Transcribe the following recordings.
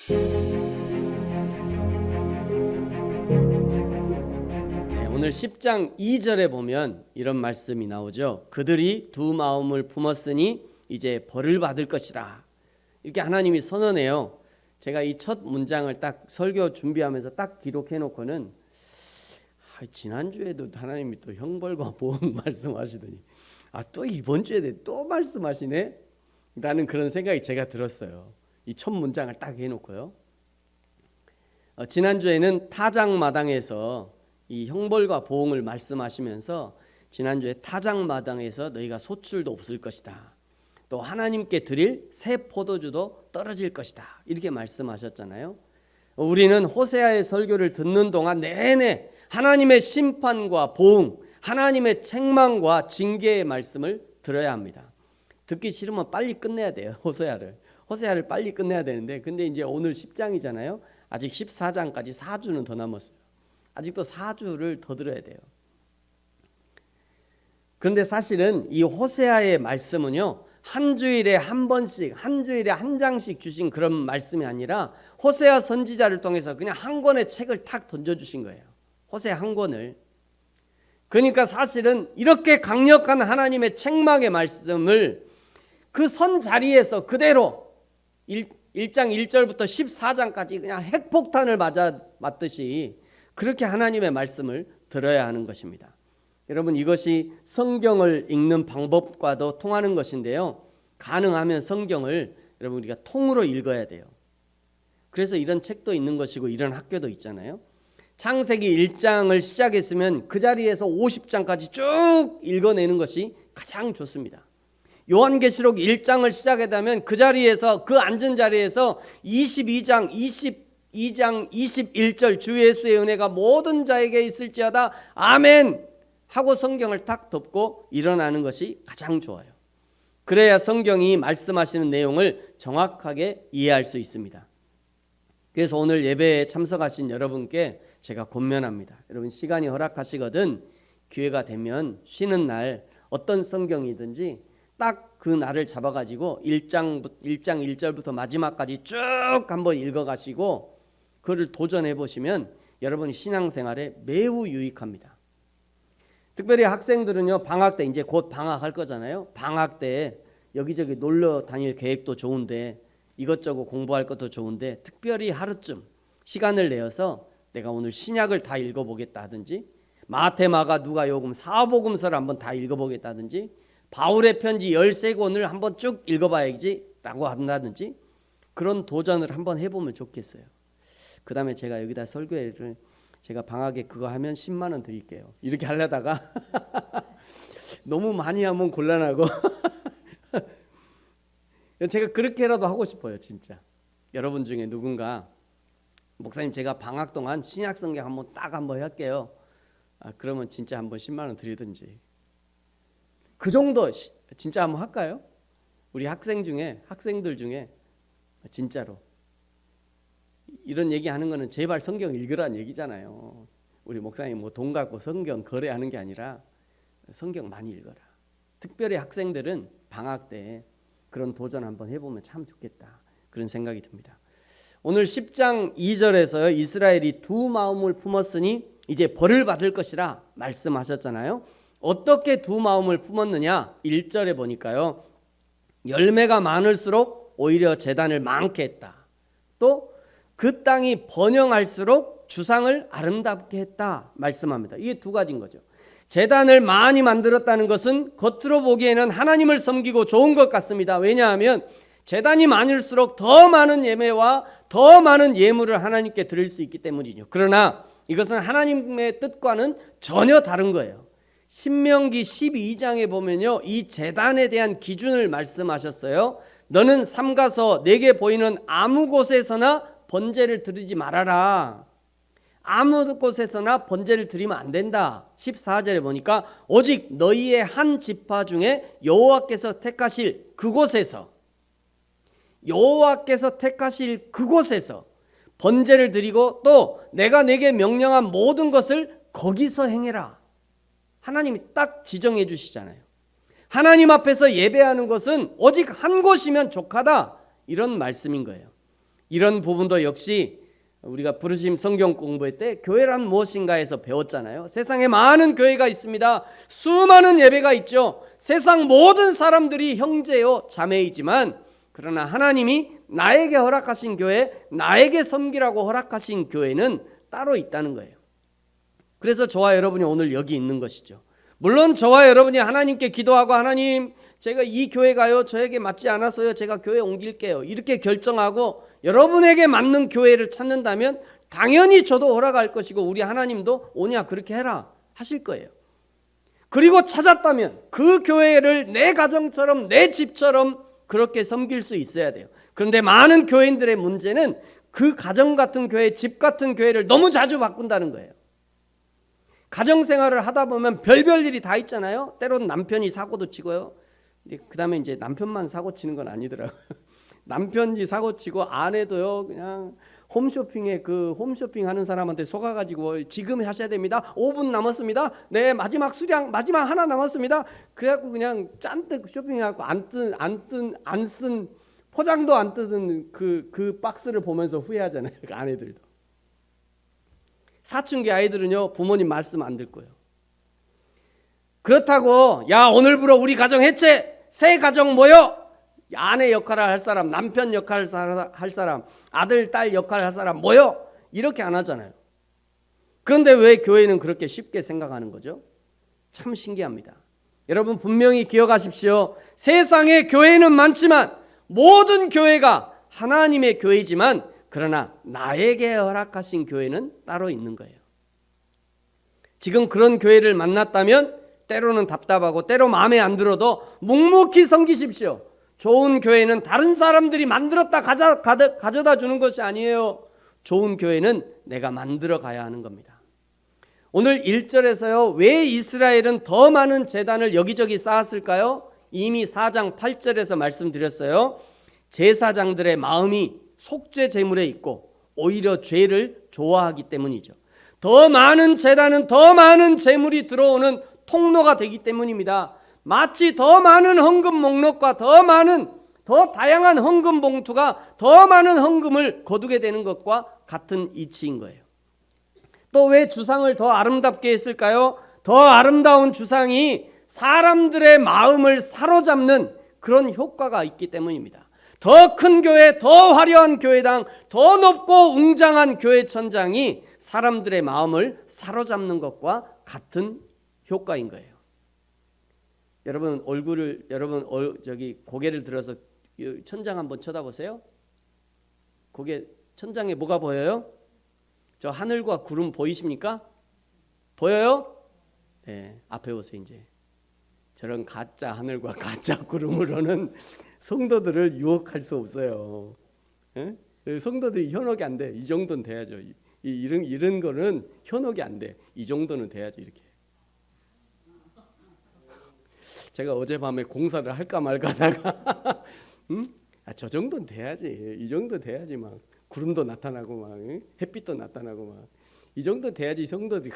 오늘 10장 2절에 보면 이런 말씀이 나오죠. 그들이 두 마음을 품었으니 이제 벌을 받을 것이라. 이렇게 하나님이 선언해요. 제가 이 첫 문장을 딱 설교 준비하면서 딱 기록해 놓고는 지난주에도 하나님이 또 형벌과 보응 말씀하시더니 또 이번 주에 또 말씀하시네 라는 그런 생각이 제가 들었어요. 이 첫 문장을 딱 해놓고요. 지난주에는 타작마당에서 이 형벌과 보응을 말씀하시면서 지난주에 타작마당에서 너희가 소출도 없을 것이다. 또 하나님께 드릴 새 포도주도 떨어질 것이다. 이렇게 말씀하셨잖아요. 우리는 호세아의 설교를 듣는 동안 내내 하나님의 심판과 보응, 하나님의 책망과 징계의 말씀을 들어야 합니다. 듣기 싫으면 빨리 끝내야 돼요. 호세아를 빨리 끝내야 되는데, 근데 이제 오늘 10장이잖아요. 아직 14장까지 4주는 더 남았어요. 아직도 4주를 더 들어야 돼요. 그런데 사실은 이 호세아의 말씀은요, 한 주일에 한 번씩, 한 주일에 한 장씩 주신 그런 말씀이 아니라 호세아 선지자를 통해서 그냥 한 권의 책을 탁 던져주신 거예요. 호세아 한 권을. 그러니까 사실은 이렇게 강력한 하나님의 책망의 말씀을 그 선 자리에서 그대로 1장 1절부터 14장까지 그냥 핵폭탄을 맞듯이 그렇게 하나님의 말씀을 들어야 하는 것입니다. 여러분, 이것이 성경을 읽는 방법과도 통하는 것인데요. 가능하면 성경을 여러분 우리가 통으로 읽어야 돼요. 그래서 이런 책도 있는 것이고 이런 학교도 있잖아요. 창세기 1장을 시작했으면 그 자리에서 50장까지 쭉 읽어내는 것이 가장 좋습니다. 요한계시록 1장을 시작하다면 그 자리에서, 그 앉은 자리에서 22장, 22장 21절 주 예수의 은혜가 모든 자에게 있을지어다 아멘 하고 성경을 딱 덮고 일어나는 것이 가장 좋아요. 그래야 성경이 말씀하시는 내용을 정확하게 이해할 수 있습니다. 그래서 오늘 예배에 참석하신 여러분께 제가 권면합니다. 여러분, 시간이 허락하시거든 기회가 되면 쉬는 날 어떤 성경이든지 딱 그 날을 잡아가지고 1장 1절부터 마지막까지 쭉 한번 읽어가시고 그를 도전해 보시면 여러분이 신앙생활에 매우 유익합니다. 특별히 학생들은요, 방학 때 이제 곧 방학할 거잖아요. 방학 때 여기저기 놀러 다닐 계획도 좋은데 이것저것 공부할 것도 좋은데 특별히 하루쯤 시간을 내어서 내가 오늘 신약을 다 읽어보겠다 하든지 마태, 마가, 누가, 요금, 사복음서를 한번 다 읽어보겠다든지 바울의 편지 13권을 한번 쭉 읽어봐야지 라고 한다든지 그런 도전을 한번 해보면 좋겠어요. 그 다음에 제가 여기다 설교회를 제가 방학에 그거 하면 10만 원 드릴게요. 이렇게 하려다가 너무 많이 하면 곤란하고 제가 그렇게라도 하고 싶어요. 진짜 여러분 중에 누군가 목사님 제가 방학 동안 신약 성경 한번 할게요. 그러면 진짜 한번 10만 원 드리든지 그 정도 진짜 한번 할까요? 우리 학생들 중에 진짜로 이런 얘기하는 거는 제발 성경 읽으라는 얘기잖아요. 우리 목사님 뭐 돈 갖고 성경 거래하는 게 아니라 성경 많이 읽어라. 특별히 학생들은 방학 때 그런 도전 한번 해보면 참 좋겠다 그런 생각이 듭니다. 오늘 10장 2절에서요, 이스라엘이 두 마음을 품었으니 이제 벌을 받을 것이라 말씀하셨잖아요. 어떻게 두 마음을 품었느냐? 1절에 보니까요, 열매가 많을수록 오히려 제단을 많게 했다. 또 그 땅이 번영할수록 주상을 아름답게 했다 말씀합니다. 이게 두 가지인 거죠. 제단을 많이 만들었다는 것은 겉으로 보기에는 하나님을 섬기고 좋은 것 같습니다. 왜냐하면 제단이 많을수록 더 많은 예매와 더 많은 예물을 하나님께 드릴 수 있기 때문이죠. 그러나 이것은 하나님의 뜻과는 전혀 다른 거예요. 신명기 12장에 보면요, 이 제단에 대한 기준을 말씀하셨어요. 너는 삼가서 내게 보이는 아무 곳에서나 번제를 드리지 말아라. 아무 곳에서나 번제를 드리면 안 된다. 14절에 보니까 오직 너희의 한 지파 중에 여호와께서 택하실 그곳에서 번제를 드리고 또 내가 내게 명령한 모든 것을 거기서 행해라. 하나님이 딱 지정해 주시잖아요. 하나님 앞에서 예배하는 것은 오직 한 곳이면 족하다 이런 말씀인 거예요. 이런 부분도 역시 우리가 부르심 성경 공부할 때 교회란 무엇인가에서 배웠잖아요. 세상에 많은 교회가 있습니다. 수많은 예배가 있죠. 세상 모든 사람들이 형제요 자매이지만 그러나 하나님이 나에게 허락하신 교회, 나에게 섬기라고 허락하신 교회는 따로 있다는 거예요. 그래서 저와 여러분이 오늘 여기 있는 것이죠. 물론 저와 여러분이 하나님께 기도하고 하나님 제가 이 교회 가요. 저에게 맞지 않아서요. 제가 교회 옮길게요. 이렇게 결정하고 여러분에게 맞는 교회를 찾는다면 당연히 저도 허락할 것이고 우리 하나님도 오냐 그렇게 해라 하실 거예요. 그리고 찾았다면 그 교회를 내 가정처럼 내 집처럼 그렇게 섬길 수 있어야 돼요. 그런데 많은 교인들의 문제는 그 가정 같은 교회, 집 같은 교회를 너무 자주 바꾼다는 거예요. 가정생활을 하다 보면 별별 일이 다 있잖아요. 때로는 남편이 사고도 치고요. 그 다음에 이제 남편만 사고 치는 건 아니더라고요. 남편이 사고 치고 아내도요 그냥 홈쇼핑에 그 홈쇼핑 하는 사람한테 속아가지고 지금 하셔야 됩니다. 5분 남았습니다. 네 마지막 수량 마지막 하나 남았습니다. 그래갖고 그냥 짠뜩 쇼핑해갖고 안 쓴 포장도 안 뜯은 그 박스를 보면서 후회하잖아요. 그 아내들도. 사춘기 아이들은요 부모님 말씀 안 듣고요. 그렇다고 야 오늘부로 우리 가정 해체 새 가정 모여 아내 역할을 할 사람, 남편 역할을 할 사람, 아들, 딸 역할을 할 사람 모여 이렇게 안 하잖아요. 그런데 왜 교회는 그렇게 쉽게 생각하는 거죠? 참 신기합니다. 여러분 분명히 기억하십시오. 세상에 교회는 많지만 모든 교회가 하나님의 교회지만 그러나 나에게 허락하신 교회는 따로 있는 거예요. 지금 그런 교회를 만났다면 때로는 답답하고 때로 마음에 안 들어도 묵묵히 섬기십시오. 좋은 교회는 다른 사람들이 만들었다 가져다 주는 것이 아니에요. 좋은 교회는 내가 만들어 가야 하는 겁니다. 오늘 1절에서요. 왜 이스라엘은 더 많은 제단을 여기저기 쌓았을까요? 이미 4장 8절에서 말씀드렸어요. 제사장들의 마음이 속죄 제물에 있고 오히려 죄를 좋아하기 때문이죠. 더 많은 제단은 더 많은 제물이 들어오는 통로가 되기 때문입니다. 마치 더 많은 헌금 목록과 더 다양한 헌금 봉투가 더 많은 헌금을 거두게 되는 것과 같은 이치인 거예요. 또 왜 주상을 더 아름답게 했을까요? 더 아름다운 주상이 사람들의 마음을 사로잡는 그런 효과가 있기 때문입니다. 더 큰 교회, 더 화려한 교회당, 더 높고 웅장한 교회 천장이 사람들의 마음을 사로잡는 것과 같은 효과인 거예요. 여러분 고개를 들어서 천장 한번 쳐다보세요. 천장에 뭐가 보여요? 저 하늘과 구름 보이십니까? 보여요? 네, 앞에 오세요. 이제 저런 가짜 하늘과 가짜 구름으로는 성도들을 유혹할 수 없어요. 네? 성도들이 현혹이 안 돼. 이 정도는 돼야죠. 이런 거는 현혹이 안 돼. 이 정도는 돼야죠. 이렇게. 제가 어젯밤에 공사를 할까 말까 하다가 저 정도는 돼야지. 이 정도 돼야지 막 구름도 나타나고 막 햇빛도 나타나고 막 이 정도 돼야지 성도들이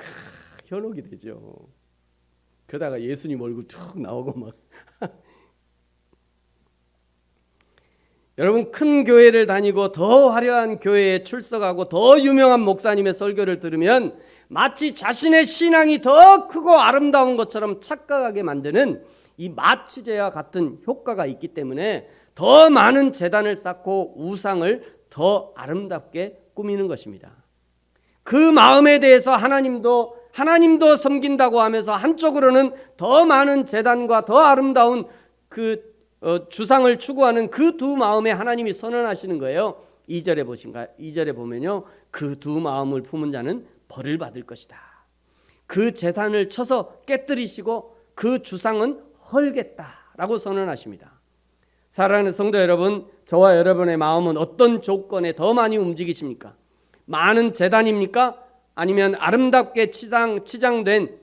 현혹이 되죠. 그러다가 예수님 얼굴 툭 나오고 막 여러분 큰 교회를 다니고 더 화려한 교회에 출석하고 더 유명한 목사님의 설교를 들으면 마치 자신의 신앙이 더 크고 아름다운 것처럼 착각하게 만드는 이 마취제와 같은 효과가 있기 때문에 더 많은 제단을 쌓고 우상을 더 아름답게 꾸미는 것입니다. 그 마음에 대해서 하나님도 섬긴다고 하면서 한쪽으로는 더 많은 제단과 더 아름다운 주상을 추구하는 그 두 마음에 하나님이 선언하시는 거예요. 2절에 보면요. 그 두 마음을 품은 자는 벌을 받을 것이다. 그 제단을 쳐서 깨뜨리시고 그 주상은 헐겠다라고 선언하십니다. 사랑하는 성도 여러분, 저와 여러분의 마음은 어떤 조건에 더 많이 움직이십니까? 많은 제단입니까? 아니면 아름답게 치장된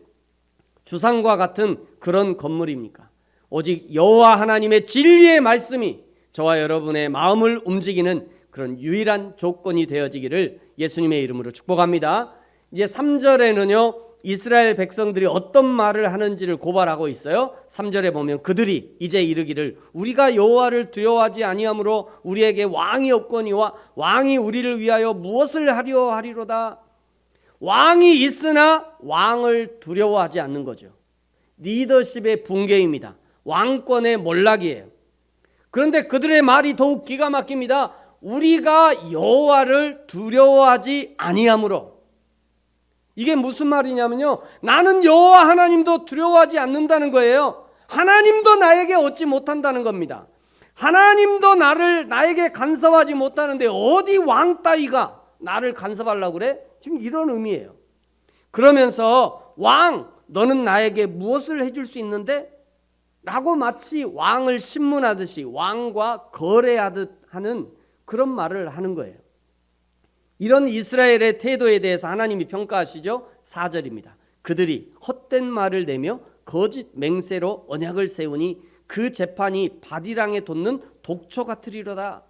주상과 같은 그런 건물입니까? 오직 여호와 하나님의 진리의 말씀이 저와 여러분의 마음을 움직이는 그런 유일한 조건이 되어지기를 예수님의 이름으로 축복합니다. 이제 3절에는요. 이스라엘 백성들이 어떤 말을 하는지를 고발하고 있어요. 3절에 보면 그들이 이제 이르기를 우리가 여호와를 두려워하지 아니하므로 우리에게 왕이 없거니와 왕이 우리를 위하여 무엇을 하려 하리로다. 왕이 있으나 왕을 두려워하지 않는 거죠. 리더십의 붕괴입니다. 왕권의 몰락이에요. 그런데 그들의 말이 더욱 기가 막힙니다. 우리가 여호와를 두려워하지 아니하므로. 이게 무슨 말이냐면요, 나는 여호와 하나님도 두려워하지 않는다는 거예요. 하나님도 나에게 얻지 못한다는 겁니다. 하나님도 나에게 간섭하지 못하는데 어디 왕 따위가 나를 간섭하려고 그래? 지금 이런 의미예요. 그러면서 왕, 너는 나에게 무엇을 해줄 수 있는데? 라고 마치 왕을 신문하듯이 왕과 거래하듯 하는 그런 말을 하는 거예요. 이런 이스라엘의 태도에 대해서 하나님이 평가하시죠. 4절입니다. 그들이 헛된 말을 내며 거짓 맹세로 언약을 세우니 그 재판이 바디랑에 돋는 독초 같으리로다.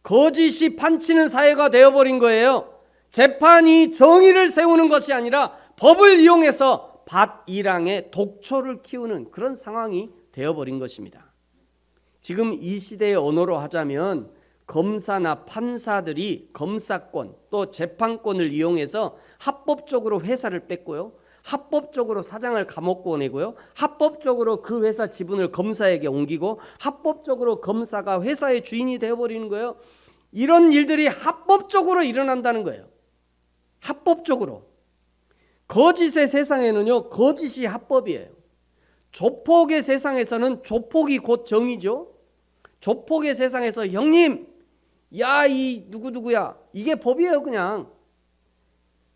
거짓이 판치는 사회가 되어버린 거예요. 재판이 정의를 세우는 것이 아니라 법을 이용해서 밭이랑에 독초를 키우는 그런 상황이 되어버린 것입니다. 지금 이 시대의 언어로 하자면 검사나 판사들이 검사권 또 재판권을 이용해서 합법적으로 회사를 뺏고요, 합법적으로 사장을 감옥 보내고요, 합법적으로 그 회사 지분을 검사에게 옮기고 합법적으로 검사가 회사의 주인이 되어버리는 거예요. 이런 일들이 합법적으로 일어난다는 거예요. 합법적으로. 거짓의 세상에는요, 거짓이 합법이에요. 조폭의 세상에서는 조폭이 곧 정의죠. 조폭의 세상에서 형님, 야, 이 누구누구야, 이게 법이에요. 그냥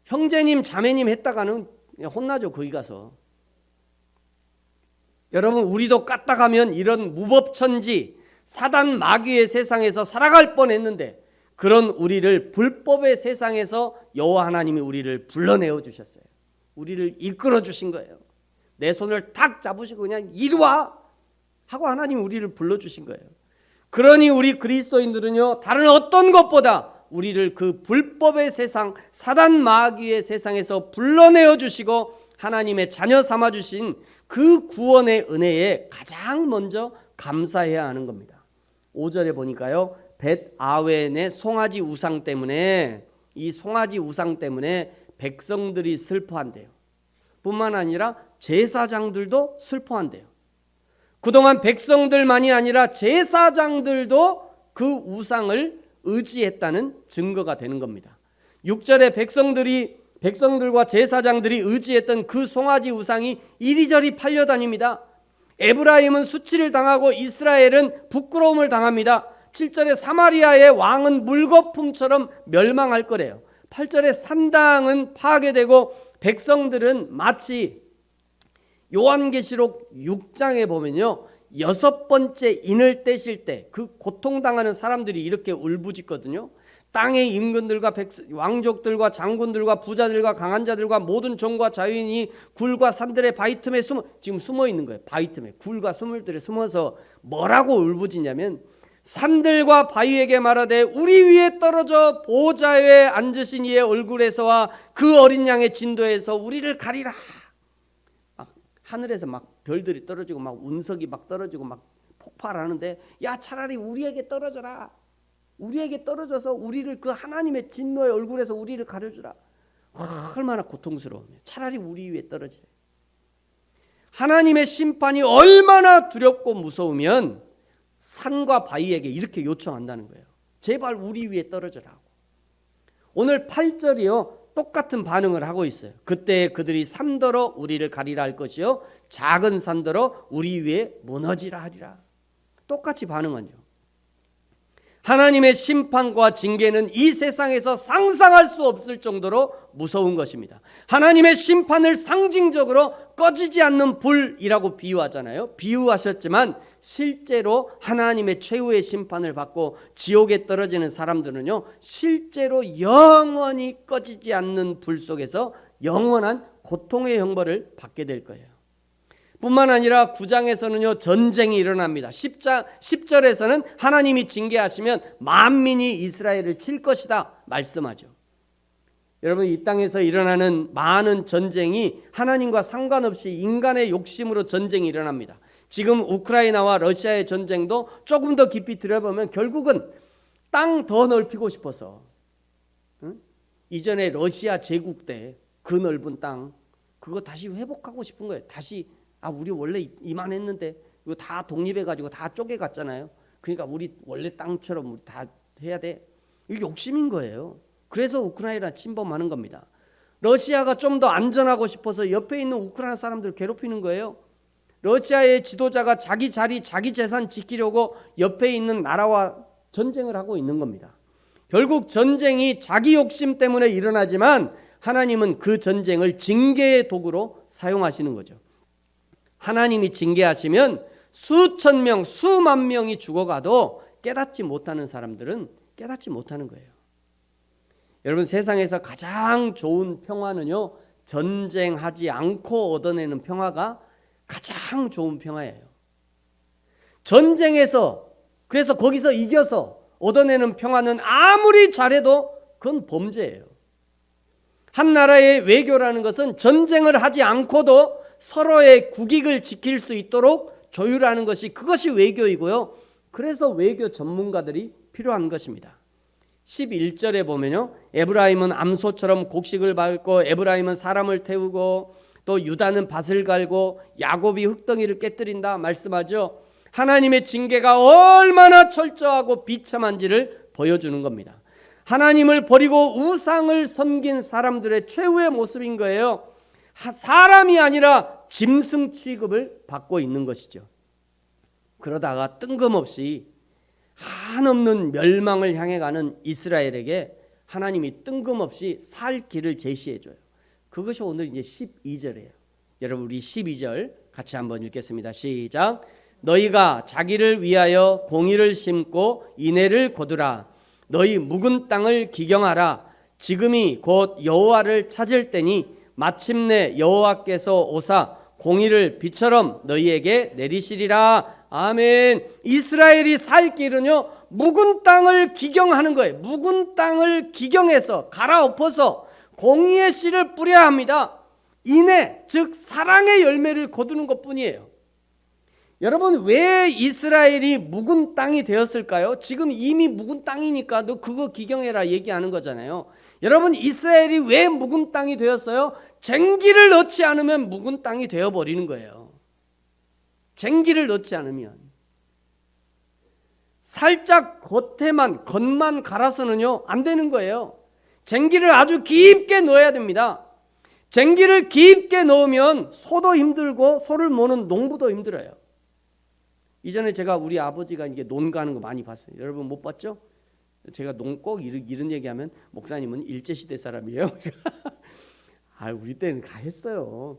형제님 자매님 했다가는 그냥 혼나죠. 거기 가서. 여러분, 우리도 까딱하면 이런 무법천지 사단 마귀의 세상에서 살아갈 뻔했는데 그런 우리를 불법의 세상에서 여호와 하나님이 우리를 불러내어 주셨어요. 우리를 이끌어 주신 거예요. 내 손을 탁 잡으시고 그냥 이리 와 하고 하나님이 우리를 불러주신 거예요. 그러니 우리 그리스도인들은요, 다른 어떤 것보다 우리를 그 불법의 세상, 사단 마귀의 세상에서 불러내어 주시고 하나님의 자녀 삼아 주신 그 구원의 은혜에 가장 먼저 감사해야 하는 겁니다. 5절에 보니까요, 벳아웬의 송아지 우상 때문에, 이 송아지 우상 때문에 백성들이 슬퍼한대요. 뿐만 아니라 제사장들도 슬퍼한대요. 그동안 백성들만이 아니라 제사장들도 그 우상을 의지했다는 증거가 되는 겁니다. 6절에 백성들과 제사장들이 의지했던 그 송아지 우상이 이리저리 팔려다닙니다. 에브라임은 수치를 당하고 이스라엘은 부끄러움을 당합니다. 7절에 사마리아의 왕은 물거품처럼 멸망할 거래요. 8절에 산당은 파괴되고 백성들은 마치 요한계시록 6장에 보면요, 6번째 인을 떼실 때 그 고통당하는 사람들이 이렇게 울부짖거든요. 땅의 임금들과 왕족들과 장군들과 부자들과 강한 자들과 모든 종과 자유인이 굴과 산들의 바위 틈에 지금 숨어 있는 거예요. 바위 틈에, 굴과 수물들에 숨어서 뭐라고 울부짖냐면, 산들과 바위에게 말하되 우리 위에 떨어져 보좌에 앉으신 이의 얼굴에서와 그 어린 양의 진도에서 우리를 가리라. 막 하늘에서 막 별들이 떨어지고 막 운석이 막 떨어지고 막 폭발하는데, 야, 차라리 우리에게 떨어져라. 우리에게 떨어져서 우리를 그 하나님의 진노의 얼굴에서 우리를 가려주라. 얼마나 고통스러우면 차라리 우리 위에 떨어지래. 하나님의 심판이 얼마나 두렵고 무서우면 산과 바위에게 이렇게 요청한다는 거예요. 제발 우리 위에 떨어져라고. 오늘 8절이요, 똑같은 반응을 하고 있어요. 그때 그들이 산더러 우리를 가리라 할 것이요, 작은 산더러 우리 위에 무너지라 하리라. 똑같이 반응하죠. 하나님의 심판과 징계는 이 세상에서 상상할 수 없을 정도로 무서운 것입니다. 하나님의 심판을 상징적으로 꺼지지 않는 불이라고 비유하잖아요. 비유하셨지만 실제로 하나님의 최후의 심판을 받고 지옥에 떨어지는 사람들은요, 실제로 영원히 꺼지지 않는 불 속에서 영원한 고통의 형벌을 받게 될 거예요. 뿐만 아니라 9장에서는요, 전쟁이 일어납니다. 10절에서는 하나님이 징계하시면 만민이 이스라엘을 칠 것이다 말씀하죠. 여러분, 이 땅에서 일어나는 많은 전쟁이 하나님과 상관없이 인간의 욕심으로 전쟁이 일어납니다. 지금 우크라이나와 러시아의 전쟁도 조금 더 깊이 들여보면 결국은 땅 더 넓히고 싶어서, 이전에 러시아 제국 때 그 넓은 땅 그거 다시 회복하고 싶은 거예요. 다시 우리 원래 이만했는데 이거 다 독립해가지고 다 쪼개갔잖아요. 그러니까 우리 원래 땅처럼 우리 다 해야 돼. 이게 욕심인 거예요. 그래서 우크라이나 침범하는 겁니다. 러시아가 좀 더 안전하고 싶어서 옆에 있는 우크라이나 사람들을 괴롭히는 거예요. 러시아의 지도자가 자기 자리, 자기 재산 지키려고 옆에 있는 나라와 전쟁을 하고 있는 겁니다. 결국 전쟁이 자기 욕심 때문에 일어나지만 하나님은 그 전쟁을 징계의 도구로 사용하시는 거죠. 하나님이 징계하시면 수천 명, 수만 명이 죽어가도 깨닫지 못하는 사람들은 깨닫지 못하는 거예요. 여러분, 세상에서 가장 좋은 평화는요, 전쟁하지 않고 얻어내는 평화가 가장 좋은 평화예요. 전쟁에서, 그래서 거기서 이겨서 얻어내는 평화는 아무리 잘해도 그건 범죄예요. 한 나라의 외교라는 것은 전쟁을 하지 않고도 서로의 국익을 지킬 수 있도록 조율하는 것이, 그것이 외교이고요. 그래서 외교 전문가들이 필요한 것입니다. 11절에 보면요, 에브라임은 암소처럼 곡식을 밟고 에브라임은 사람을 태우고 또 유다는 밭을 갈고 야곱이 흙덩이를 깨뜨린다 말씀하죠. 하나님의 징계가 얼마나 철저하고 비참한지를 보여주는 겁니다. 하나님을 버리고 우상을 섬긴 사람들의 최후의 모습인 거예요. 사람이 아니라 짐승 취급을 받고 있는 것이죠. 그러다가 뜬금없이 한없는 멸망을 향해 가는 이스라엘에게 하나님이 뜬금없이 살 길을 제시해 줘요. 그것이 오늘 이제 12절이에요. 여러분, 우리 12절 같이 한번 읽겠습니다. 시작. 너희가 자기를 위하여 공의를 심고 인애를 거두라. 너희 묵은 땅을 기경하라. 지금이 곧 여호와를 찾을 때니 마침내 여호와께서 오사 공의를 비처럼 너희에게 내리시리라. 아멘. 이스라엘이 살 길은요, 묵은 땅을 기경하는 거예요. 묵은 땅을 기경해서 갈아엎어서 공의의 씨를 뿌려야 합니다. 인애, 즉 사랑의 열매를 거두는 것뿐이에요. 여러분, 왜 이스라엘이 묵은 땅이 되었을까요? 지금 이미 묵은 땅이니까 너 그거 기경해라 얘기하는 거잖아요. 여러분, 이스라엘이 왜 묵은 땅이 되었어요? 쟁기를 넣지 않으면 묵은 땅이 되어버리는 거예요. 쟁기를 넣지 않으면. 살짝 겉만 갈아서는요 안 되는 거예요. 쟁기를 아주 깊게 넣어야 됩니다. 쟁기를 깊게 넣으면 소도 힘들고 소를 모는 농부도 힘들어요. 이전에 제가 우리 아버지가 이게 논 가는 거 많이 봤어요. 여러분 못 봤죠? 제가 꼭 이런 얘기하면 목사님은 일제시대 사람이에요. 우리 때는 다 했어요.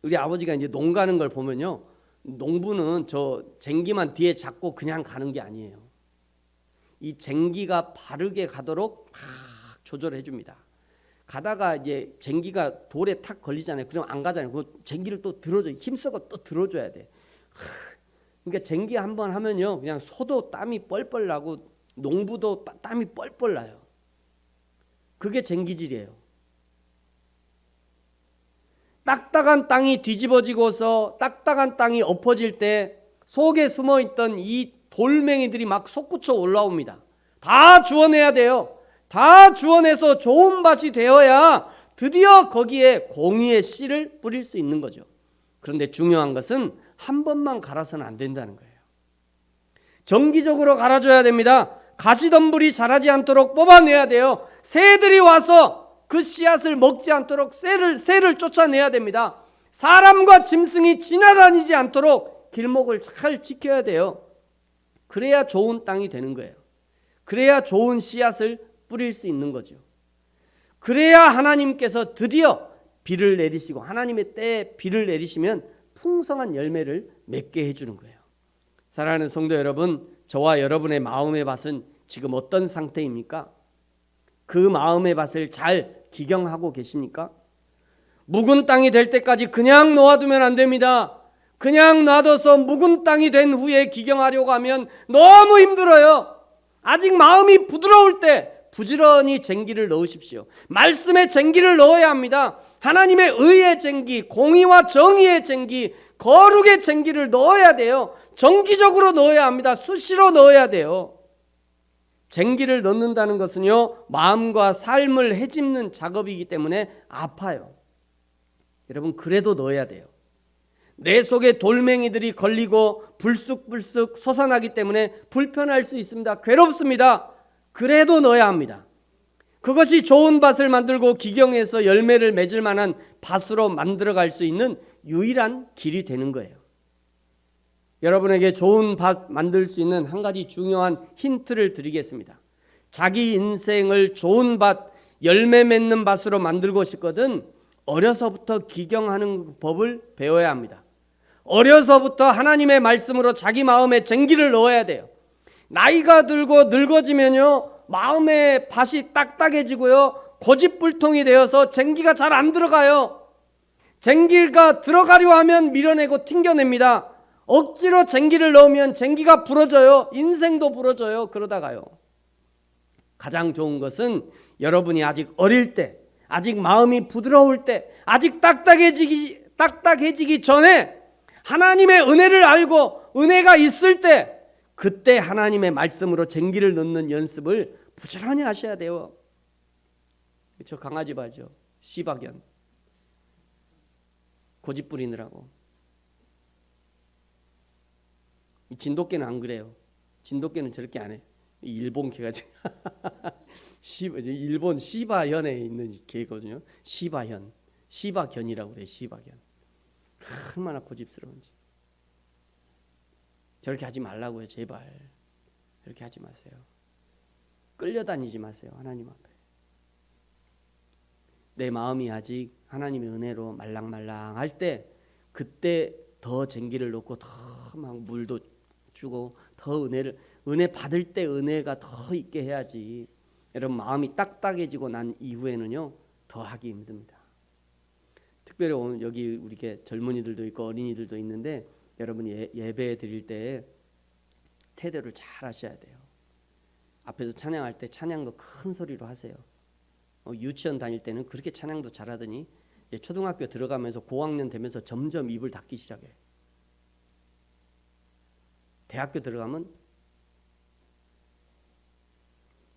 우리 아버지가 이제 논 가는 걸 보면요, 농부는 저 쟁기만 뒤에 잡고 그냥 가는 게 아니에요. 이 쟁기가 바르게 가도록 막 조절해 줍니다. 가다가 이제 쟁기가 돌에 탁 걸리잖아요. 그럼 안 가잖아요. 그 쟁기를 또 들어줘, 힘쓰고 또 들어줘야 돼. 그러니까 쟁기 한번 하면요, 그냥 소도 땀이 뻘뻘 나고 농부도 땀이 뻘뻘 나요. 그게 쟁기질이에요. 딱딱한 땅이 뒤집어지고서 딱딱한 땅이 엎어질 때 속에 숨어있던 이 돌멩이들이 막 솟구쳐 올라옵니다. 다 주워내야 돼요. 다 주워내서 좋은 밭이 되어야 드디어 거기에 공의의 씨를 뿌릴 수 있는 거죠. 그런데 중요한 것은 한 번만 갈아서는 안 된다는 거예요. 정기적으로 갈아줘야 됩니다. 가시덤불이 자라지 않도록 뽑아내야 돼요. 새들이 와서 그 씨앗을 먹지 않도록 새를 쫓아내야 됩니다. 사람과 짐승이 지나다니지 않도록 길목을 잘 지켜야 돼요. 그래야 좋은 땅이 되는 거예요. 그래야 좋은 씨앗을 뿌릴 수 있는 거죠. 그래야 하나님께서 드디어 비를 내리시고, 하나님의 때에 비를 내리시면 풍성한 열매를 맺게 해주는 거예요. 사랑하는 성도 여러분, 저와 여러분의 마음의 밭은 지금 어떤 상태입니까? 그 마음의 밭을 잘 기경하고 계십니까? 묵은 땅이 될 때까지 그냥 놓아두면 안 됩니다. 그냥 놔둬서 묵은 땅이 된 후에 기경하려고 하면 너무 힘들어요. 아직 마음이 부드러울 때, 부지런히 쟁기를 넣으십시오. 말씀에 쟁기를 넣어야 합니다. 하나님의 의의 쟁기, 공의와 정의의 쟁기, 거룩의 쟁기를 넣어야 돼요. 정기적으로 넣어야 합니다. 수시로 넣어야 돼요. 쟁기를 넣는다는 것은요, 마음과 삶을 헤집는 작업이기 때문에 아파요. 여러분, 그래도 넣어야 돼요. 내 속에 돌멩이들이 걸리고 불쑥불쑥 솟아나기 때문에 불편할 수 있습니다. 괴롭습니다. 그래도 넣어야 합니다. 그것이 좋은 밭을 만들고 기경에서 열매를 맺을 만한 밭으로 만들어갈 수 있는 유일한 길이 되는 거예요. 여러분에게 좋은 밭 만들 수 있는 한 가지 중요한 힌트를 드리겠습니다. 자기 인생을 좋은 밭, 열매 맺는 밭으로 만들고 싶거든 어려서부터 기경하는 법을 배워야 합니다. 어려서부터 하나님의 말씀으로 자기 마음에 쟁기를 넣어야 돼요. 나이가 들고 늙어지면요, 마음의 밭이 딱딱해지고요, 고집불통이 되어서 쟁기가 잘 안 들어가요. 쟁기가 들어가려 하면 밀어내고 튕겨냅니다. 억지로 쟁기를 넣으면 쟁기가 부러져요. 인생도 부러져요. 그러다가요. 가장 좋은 것은 여러분이 아직 어릴 때, 아직 마음이 부드러울 때, 아직 딱딱해지기 전에 하나님의 은혜를 알고 은혜가 있을 때, 그때 하나님의 말씀으로 쟁기를 넣는 연습을 부지런히 하셔야 돼요. 저 강아지 봐죠. 시바견. 고집 부리느라고. 진돗개는 안 그래요. 진돗개는 저렇게 안 해. 일본 개가 일본 시바현에 있는 개거든요. 시바현, 시바견이라고 그래요. 시바견. 얼마나 고집스러운지. 저렇게 하지 말라고요. 제발. 그렇게 하지 마세요. 끌려다니지 마세요. 하나님 앞에. 내 마음이 아직 하나님의 은혜로 말랑말랑할 때, 그때 더 쟁기를 놓고 더 막 물도 주고 더 은혜 받을 때 은혜가 더 있게 해야지. 여러분, 마음이 딱딱해지고 난 이후에는요, 더 하기 힘듭니다. 특별히 오늘 여기 우리 젊은이들도 있고 어린이들도 있는데, 여러분이 예배 드릴 때 태도를 잘 하셔야 돼요. 앞에서 찬양할 때 찬양도 큰 소리로 하세요. 유치원 다닐 때는 그렇게 찬양도 잘하더니 초등학교 들어가면서 고학년 되면서 점점 입을 닫기 시작해요. 대학교 들어가면,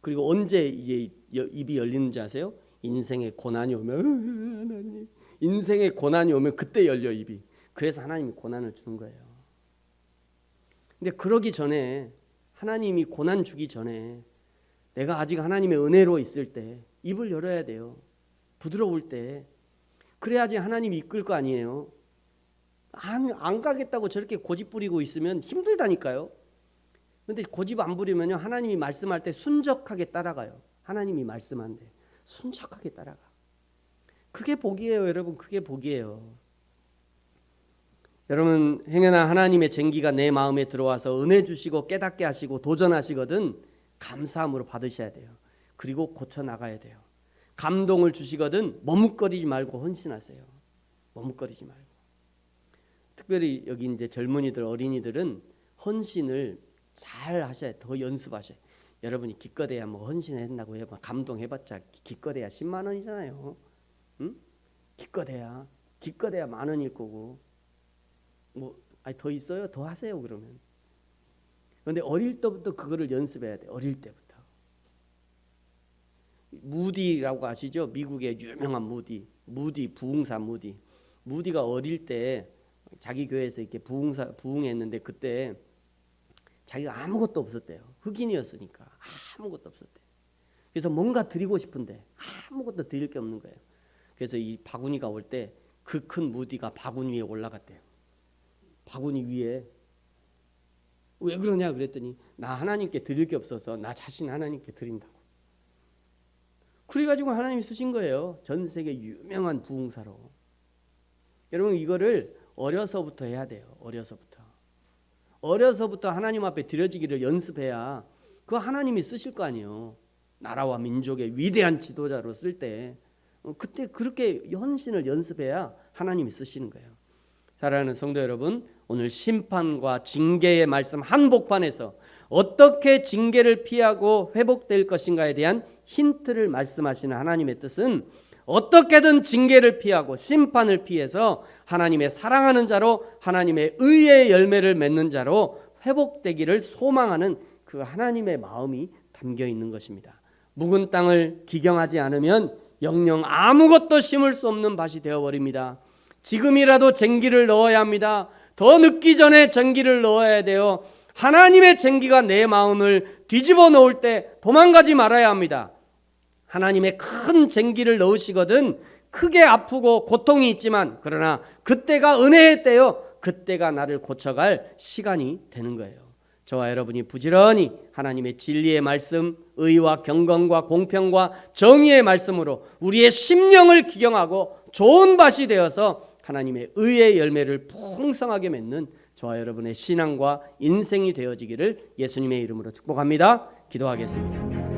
그리고 언제 이게 입이 열리는지 아세요? 인생의 고난이 오면, 하나님, 인생의 고난이 오면 그때 열려 입이. 그래서 하나님이 고난을 주는 거예요. 근데 그러기 전에, 하나님이 고난 주기 전에 내가 아직 하나님의 은혜로 있을 때 입을 열어야 돼요. 부드러울 때. 그래야지 하나님이 이끌 거 아니에요. 안 가겠다고 저렇게 고집 부리고 있으면 힘들다니까요. 근데 고집 안 부리면요, 하나님이 말씀할 때 순적하게 따라가요. 하나님이 말씀한데 순적하게 따라가. 그게 복이에요. 여러분, 그게 복이에요. 여러분, 행여나 하나님의 쟁기가 내 마음에 들어와서 은혜 주시고 깨닫게 하시고 도전하시거든 감사함으로 받으셔야 돼요. 그리고 고쳐 나가야 돼요. 감동을 주시거든 머뭇거리지 말고 헌신하세요. 머뭇거리지 말고. 특별히 여기 이제 젊은이들, 어린이들은 헌신을 잘 하셔야 돼요. 더 연습하셔야 돼요. 여러분이 기껏해야 뭐 헌신했다고 해봐, 감동해봤자 기껏해야 10만 원이잖아요. 응? 기껏해야 10,000원일 거고. 더 있어요? 더 하세요. 그러면. 그런데 어릴 때부터 그거를 연습해야 돼. 어릴 때부터. 무디라고 아시죠? 미국의 유명한 무디 부흥사 무디. 무디가 어릴 때 자기 교회에서 이렇게 부흥했는데, 그때 자기가 아무것도 없었대요. 흑인이었으니까 아무것도 없었대요. 그래서 뭔가 드리고 싶은데 아무것도 드릴 게 없는 거예요. 그래서 이 바구니가 올 때 그 큰 무디가 바구니 위에 올라갔대요. 바구니 위에. 왜 그러냐 그랬더니, 나 하나님께 드릴 게 없어서 나 자신 하나님께 드린다고. 그래가지고 하나님이 쓰신 거예요. 전 세계 유명한 부흥사로. 여러분, 이거를 어려서부터 해야 돼요. 어려서부터 하나님 앞에 드려지기를 연습해야 그 하나님이 쓰실 거 아니에요. 나라와 민족의 위대한 지도자로 쓸 때 그때 그렇게 헌신을 연습해야 하나님이 쓰시는 거예요. 사랑하는 성도 여러분, 오늘 심판과 징계의 말씀 한복판에서 어떻게 징계를 피하고 회복될 것인가에 대한 힌트를 말씀하시는 하나님의 뜻은 어떻게든 징계를 피하고 심판을 피해서 하나님의 사랑하는 자로 하나님의 의의 열매를 맺는 자로 회복되기를 소망하는 그 하나님의 마음이 담겨 있는 것입니다. 묵은 땅을 기경하지 않으면 영영 아무것도 심을 수 없는 밭이 되어버립니다. 지금이라도 쟁기를 넣어야 합니다. 더 늦기 전에 쟁기를 넣어야 돼요. 하나님의 쟁기가 내 마음을 뒤집어 놓을 때 도망가지 말아야 합니다. 하나님의 큰 쟁기를 넣으시거든 크게 아프고 고통이 있지만 그러나 그때가 은혜의 때요. 그때가 나를 고쳐갈 시간이 되는 거예요. 저와 여러분이 부지런히 하나님의 진리의 말씀, 의와 경건과 공평과 정의의 말씀으로 우리의 심령을 기경하고 좋은 밭이 되어서 하나님의 의의 열매를 풍성하게 맺는 저와 여러분의 신앙과 인생이 되어지기를 예수님의 이름으로 축복합니다. 기도하겠습니다.